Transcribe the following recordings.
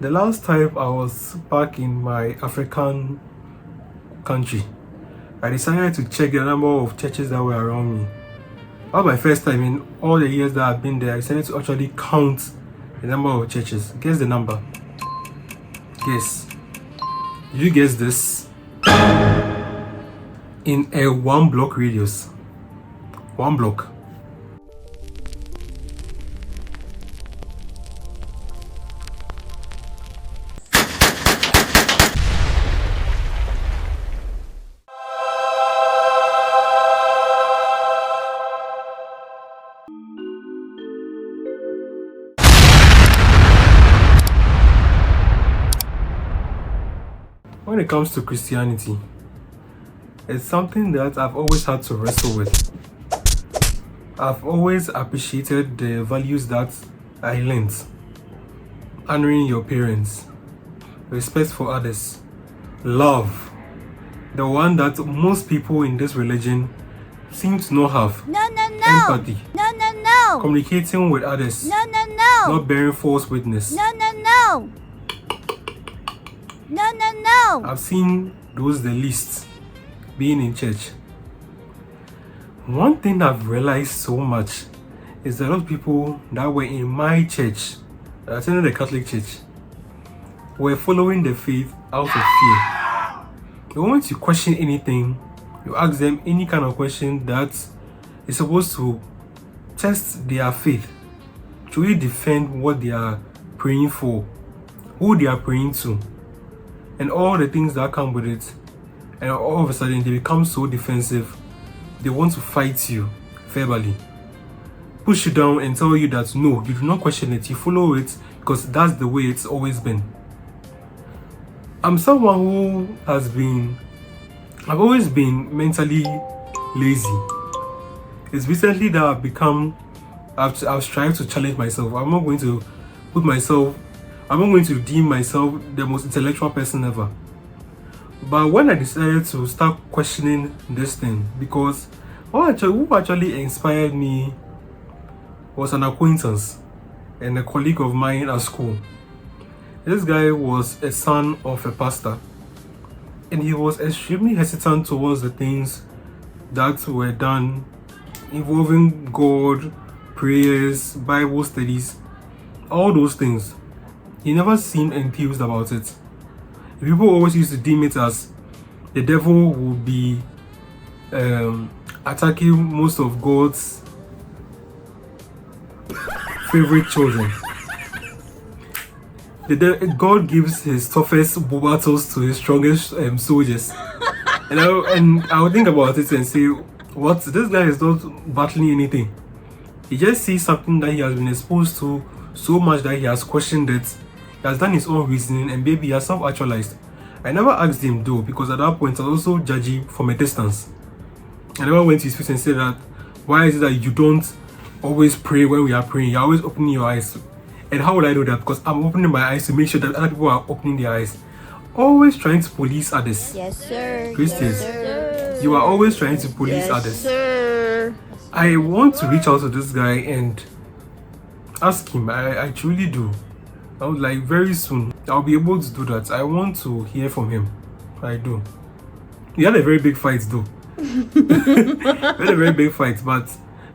The last time I was back in my African country, I decided to check the number of churches that were around me. That was my first time in all the years that I've been there. I decided to actually count the number of churches. Guess the number. Guess. Did you guess this? In a 1 block radius. 1 block. When it comes to Christianity, it's something that I've always had to wrestle with. I've always appreciated the values that I learned. Honoring your parents, respect for others, love, the one that most people in this religion seem to not have. Empathy. Communicating with others. Not bearing false witness. I've seen those the least being in church. One thing I've realized so much is that a lot of people that were in my church, that attended the Catholic Church, were following the faith out of fear. The moment you question anything, you ask them any kind of question that is supposed to test their faith, to really defend what they are praying for, who they are praying to, and all the things that come with it. And all of a sudden they become so defensive. They want to fight you verbally, push you down and tell you that no, you do not question it, you follow it because that's the way it's always been. I'm someone who I've always been mentally lazy. It's recently that I've strived to challenge myself. I'm not going to deem myself the most intellectual person ever. But when I decided to start questioning this thing, because who actually inspired me was an acquaintance and a colleague of mine at school. This guy was a son of a pastor, and he was extremely hesitant towards the things that were done involving God, prayers, Bible studies, all those things. He never seemed enthused about it. People always used to deem it as the devil would be attacking most of God's favorite children. God gives his toughest battles to his strongest soldiers. And I would think about it and say, what? This guy is not battling anything. He just sees something that he has been exposed to so much that he has questioned it. He has done his own reasoning and maybe he has self-actualized. I never asked him though, because at that point I was also judging from a distance. I never went to his face and said that, why is it that you don't always pray when we are praying? You're always opening your eyes. And how would I know that? Because I'm opening my eyes to make sure that other people are opening their eyes. Always trying to police others. Yes, sir. Christians, yes, sir. You are always trying to police others. Sir. I want to reach out to this guy and ask him. I truly do. I would like very soon I'll be able to do that. I want to hear from him. I do. We had a very big fight though. We had a very big fight, but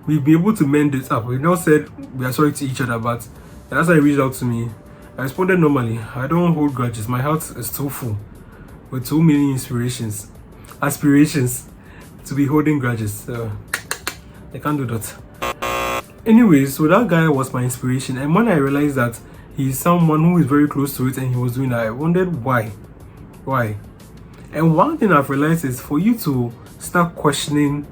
we'll be able to mend it up. We now said we are sorry to each other, but that's why he reached out to me. I responded normally. I don't hold grudges. My heart is too full with too many aspirations to be holding grudges. I can't do that. Anyways, so that guy was my inspiration, and when I realized that he's someone who is very close to it and he was doing that, I wondered why. And one thing I've realized is for you to start questioning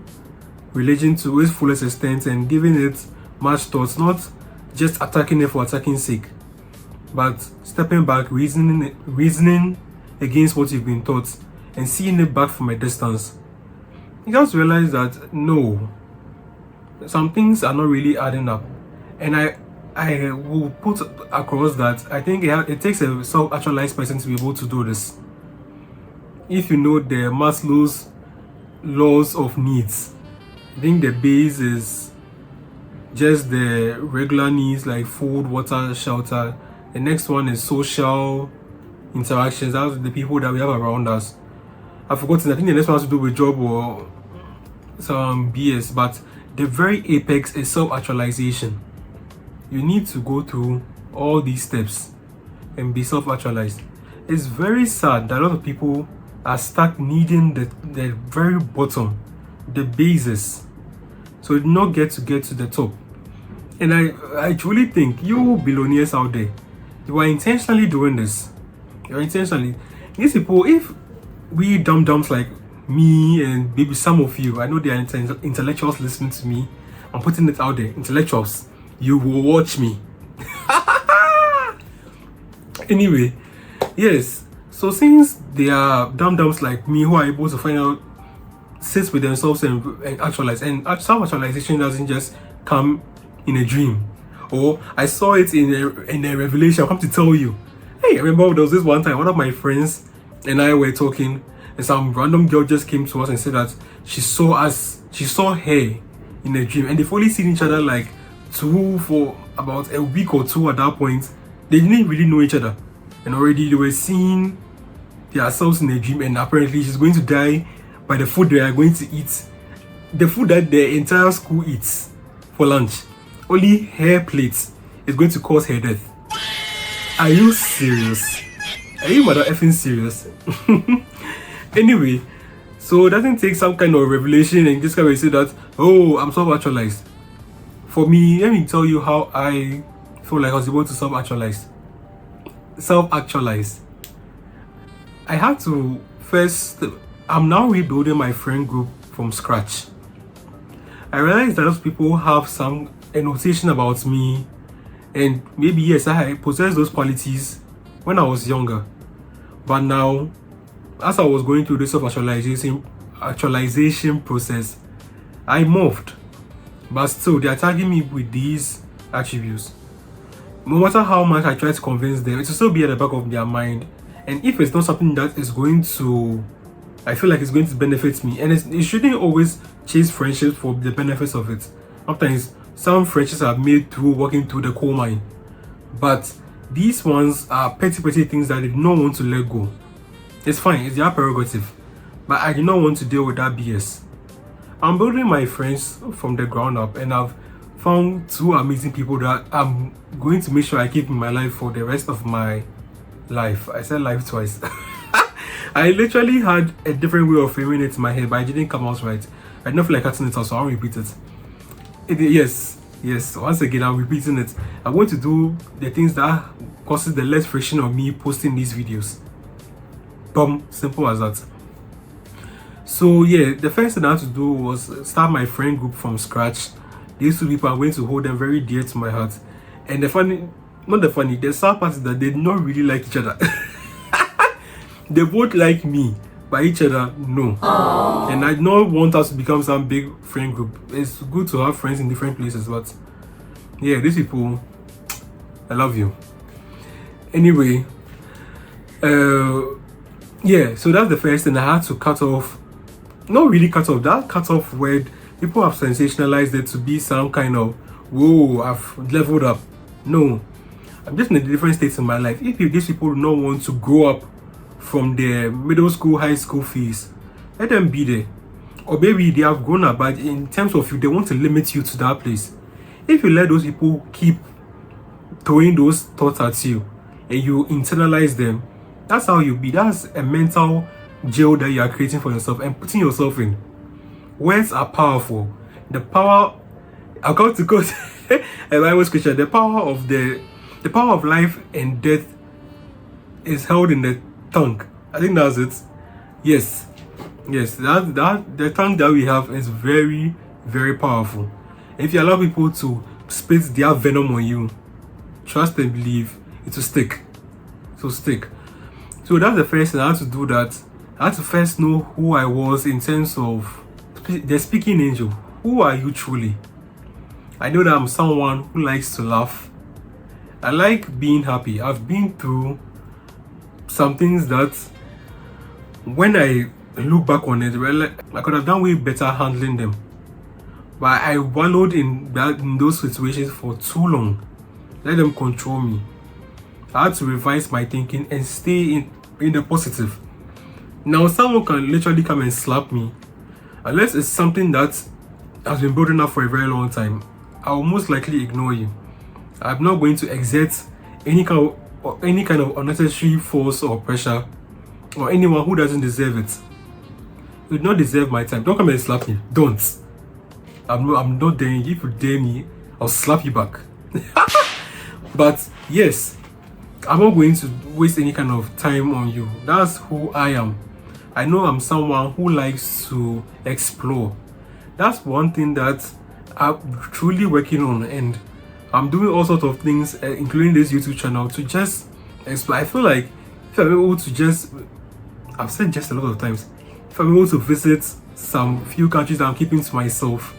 religion to its fullest extent and giving it much thoughts, not just attacking it for attacking sake, but stepping back, reasoning against what you've been taught and seeing it back from a distance. You just realize that no, some things are not really adding up. And I will put across that I think it takes a self-actualized person to be able to do this. If you know the Maslow's laws of needs, I think the base is just the regular needs like food, water, shelter. The next one is social interactions. That's the people that we have around us. I've forgotten. I think the next one has to do with job or some BS, but the very apex is self-actualization. You need to go through all these steps and be self-actualized. It's very sad that a lot of people are stuck needing the very bottom, the basis, so they do not get to the top. And I truly think you billionaires out there, you are intentionally doing this. You're intentionally. These people, if we dum-dums like me and maybe some of you, I know there are intellectuals listening to me, I'm putting it out there, intellectuals, you will watch me. Anyway, yes, so since they are dum-dums like me who are able to find out, sit with themselves and actualize, and self-actualization doesn't just come in a dream, or I saw it in a revelation. I come to tell you, hey, I remember there was this one time one of my friends and I were talking, and some random girl just came to us and said that she saw her in a dream, and they've only seen each other like for about a week or two. At that point they didn't really know each other, and already they were seeing themselves in a dream, and apparently she's going to die by the food they are going to eat, the food that the entire school eats for lunch. Only her plate is going to cause her death. Are you serious? Are you mother effing serious? Anyway, so it doesn't take some kind of revelation and this guy will say that, oh, I'm self-actualized. For me, let me tell you how I feel like I was able to self-actualize. I had to first, I'm now rebuilding my friend group from scratch. I realized that those people have some annotation about me, and maybe yes, I possess those qualities when I was younger, but now as I was going through the self-actualization process, I morphed. But still, they are tagging me with these attributes. No matter how much I try to convince them, it will still be at the back of their mind. And if it's not something that is going to, I feel like it's going to benefit me, and it shouldn't always chase friendships for the benefits of it. Sometimes some friendships are made through walking through the coal mine, but these ones are petty things that I did not want to let go. It's fine, it's their prerogative, but I did not want to deal with that BS. I'm building my friends from the ground up, and I've found two amazing people that I'm going to make sure I keep in my life for the rest of my life. I said life twice. I literally had a different way of framing it in my head, but it didn't come out right. I don't feel like cutting it out, so I'll repeat it. Yes, once again, I'm repeating it. I'm going to do the things that causes the less friction of me posting these videos. Boom, simple as that. So yeah, the first thing I had to do was start my friend group from scratch. These two people, I'm going to hold them very dear to my heart. And the sad part is that they did not really like each other. They both like me, but each other, no. Aww. And I don't want us to become some big friend group. It's good to have friends in different places, but yeah, these people, I love you. Anyway, yeah, so that's the first thing. I had to cut off, not really cut off, that cut off word, people have sensationalized it to be some kind of, whoa, I've leveled up. No, I'm just in a different state in my life. If these people do not want to grow up from their middle school, high school phase, let them be there. Or maybe they have grown up, but in terms of you, they want to limit you to that place. If you let those people keep throwing those thoughts at you and you internalize them, that's how you be. That's a mental jail that you are creating for yourself and putting yourself in. Words are powerful. The power, I'll come to quote a Bible scripture, the power of life and death is held in the tongue. I think that's it. Yes, that the tongue that we have is very, very powerful. If you allow people to spit their venom on you, trust and believe it will stick. So that's the first thing. I had to do that. I had to first know who I was in terms of the speaking angel. Who are you truly? I know that I'm someone who likes to laugh. I like being happy. I've been through some things that when I look back on it, I could have done way better handling them. But I wallowed in those situations for too long. Let them control me. I had to revise my thinking and stay in the positive. Now, someone can literally come and slap me, unless it's something that has been building up for a very long time. I will most likely ignore you. I'm not going to exert any kind of unnecessary force or pressure or anyone who doesn't deserve it. You do not deserve my time. Don't come and slap me. Don't. I'm not daring you. If you dare me, I'll slap you back. But yes, I'm not going to waste any kind of time on you. That's who I am. I know I'm someone who likes to explore. That's one thing that I'm truly working on, and I'm doing all sorts of things, including this YouTube channel, to just explore. I feel like if I'm able to just, I've said just a lot of times, if I'm able to visit some few countries that I'm keeping to myself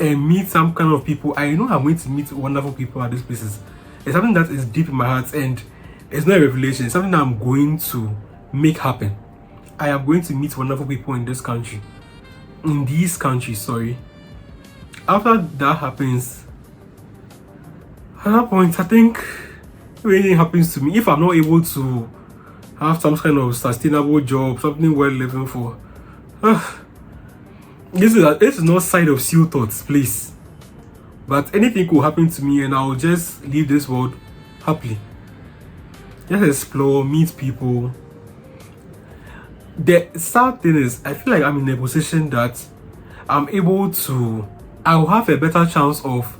and meet some kind of people, I know I'm going to meet wonderful people at these places. It's something that is deep in my heart, and it's not a revelation. It's something that I'm going to make happen. I am going to meet wonderful people in this country. In these countries, sorry. After that happens, at that point, I think if anything happens to me, if I'm not able to have some kind of sustainable job, something worth living for, this is not side of seal thoughts, please. But anything could happen to me, and I'll just leave this world happily. Just explore, meet people. The sad thing is, I feel like I'm in a position that I'll have a better chance of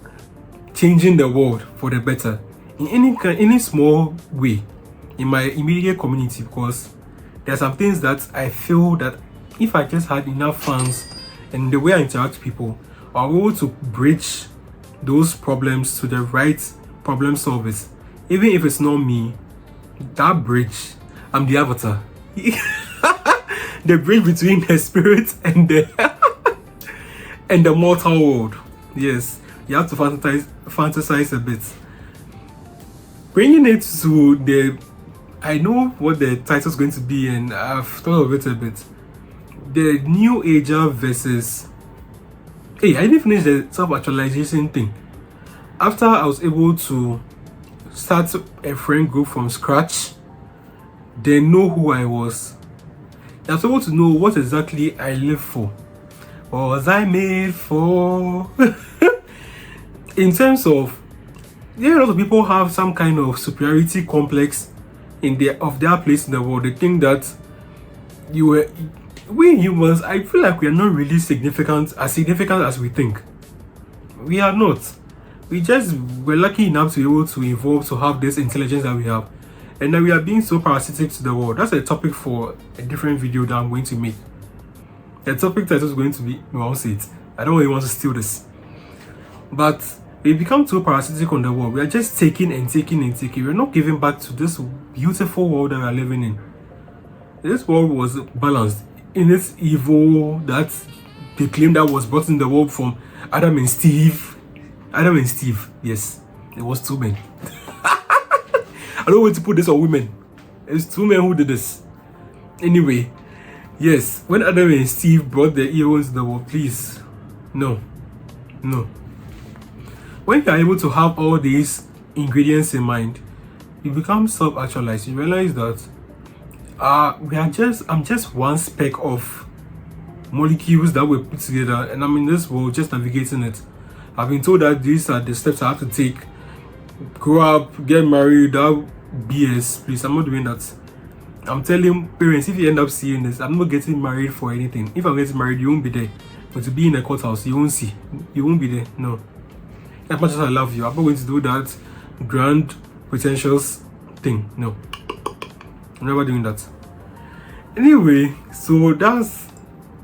changing the world for the better in any small way in my immediate community, because there are some things that I feel that if I just had enough funds and the way I interact with people, I'll be able to bridge those problems to the right problem solvers. Even if it's not me, that bridge, I'm the avatar. The bridge between the spirit and the mortal world. Yes, you have to fantasize a bit. Bringing it to the, I know what the title is going to be, and I've thought of it a bit. The new ager versus, hey, I didn't finish the self-actualization thing. After I was able to start a friend group from scratch, they know who I was. I was able to know what exactly I live for. What was I made for? In terms of, a lot of people have some kind of superiority complex of their place in the world. They think that we humans, I feel like we are not really significant as we think. We are not. We're lucky enough to be able to evolve to have this intelligence that we have. And then we are being so parasitic to the world. That's a topic for a different video that I'm going to make. The topic title is going to be, no, I'll say it. I don't really want to steal this. But we become too parasitic on the world. We are just taking and taking and taking. We're not giving back to this beautiful world that we are living in. This world was balanced in its evil that they claim that was brought in the world from Adam and Steve. Adam and Steve, yes. It was two men. I don't want to put this on women. It's two men who did this. Anyway, yes, when Adam and Steve brought the evil into the world, please, no. When you are able to have all these ingredients in mind, you become self-actualized. You realize that I'm just one speck of molecules that were put together, and I'm in this world just navigating it. I've been told that these are the steps I have to take. Grow up, get married, that BS, please. I'm not doing that. I'm telling parents, if you end up seeing this, I'm not getting married for anything. If I'm getting married, you won't be there. But to be in a courthouse, you won't see. You won't be there. No. As much as I love you, I'm not going to do that grand, pretentious thing. No. I'm never doing that. Anyway, so that's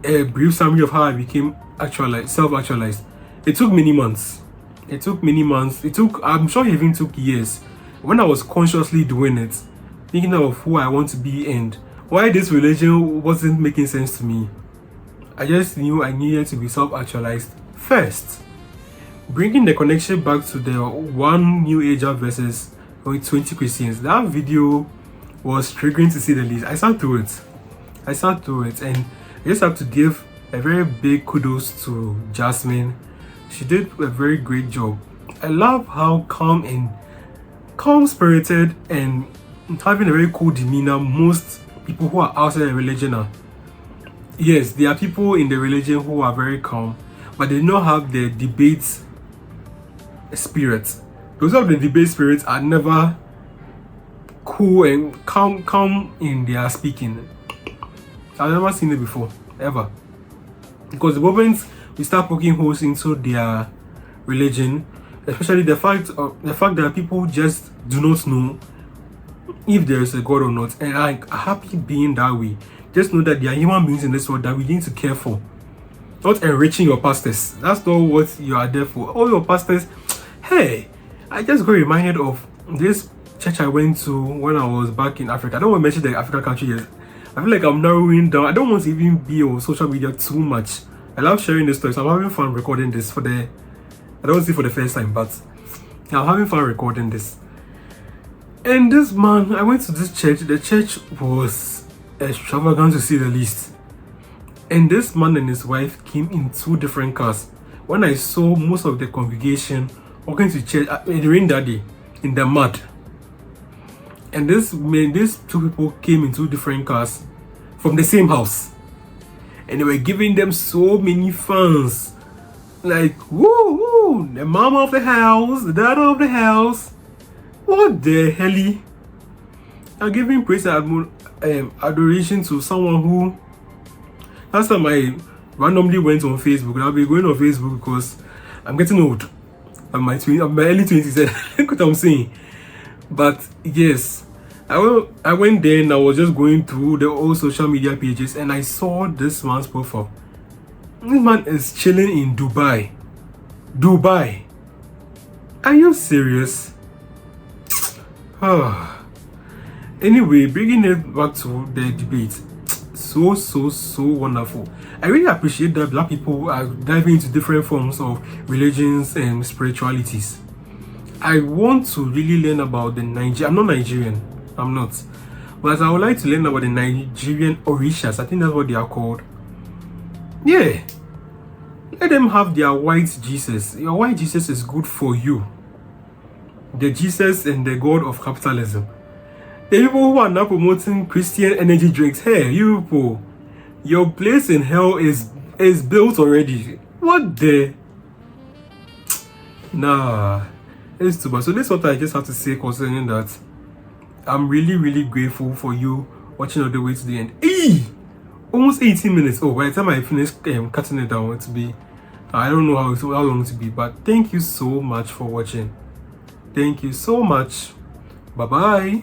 a brief summary of how I became self-actualized. It took many months. I'm sure it even took years. When I was consciously doing it, thinking of who I want to be and why this religion wasn't making sense to me, I just knew I needed to be self-actualized first. Bringing the connection back to the one new ager versus 20 Christians, that video was triggering to say the least. I sat through it, and I just have to give a very big kudos to Jasmine. She did a very great job. I love how calm and calm spirited and having a very cool demeanor. Most people who are outside the religion are. Yes, there are people in the religion who are very calm, but they do not have the debate spirit. Those of the debate spirits are never cool and calm in their speaking. I've never seen it before, ever. Because the moment we start poking holes into their religion, especially the fact that people just do not know if there is a God or not, and I'm happy being that way. Just know that there are human beings in this world that we need to care for. Not enriching your pastors. That's not what you are there for. All your pastors. Hey, I just got reminded of this church I went to when I was back in Africa. I don't want to mention the African country yet. I feel like I'm narrowing down. I don't want to even be on social media too much. I love sharing this story, so I'm having fun recording this I don't see for the first time, but I'm having fun recording this. And this man, I went to this church. The church was extravagant to say the least. And this man and his wife came in 2 different cars. When I saw most of the congregation walking to church in the rain that day, in the mud, and these 2 people came in 2 different cars from the same house, and they were giving them so many fans, like woo woo, the mama of the house, the daughter of the house. What the hell? I'm giving praise and adoration to someone who, last time I randomly went on Facebook. I'll be going on Facebook because I'm getting old. I'm my early 20s. Look what I'm saying. But yes, I went there and I was just going through the old social media pages and I saw this man's profile. This man is chilling in Dubai. Dubai. Are you serious? Anyway, bringing it back to the debate. So wonderful. I really appreciate that black people are diving into different forms of religions and spiritualities. I want to really learn about the I'm not Nigerian, I'm not, but I would like to learn about the Nigerian Orishas. I think that's what they are called. Yeah, let them have their white Jesus. Your white Jesus is good for you. The Jesus and the God of capitalism. The people who are now promoting Christian energy drinks, hey, you people, your place in hell is built already. What the? Nah, it's too bad. So this is what I just have to say concerning that. I'm really grateful for you watching all the way to the end. Almost 18 minutes. Oh, by the time I finish cutting it down, it'll be, I don't know how long it will be, but thank you so much for watching. Thank you so much. Bye bye.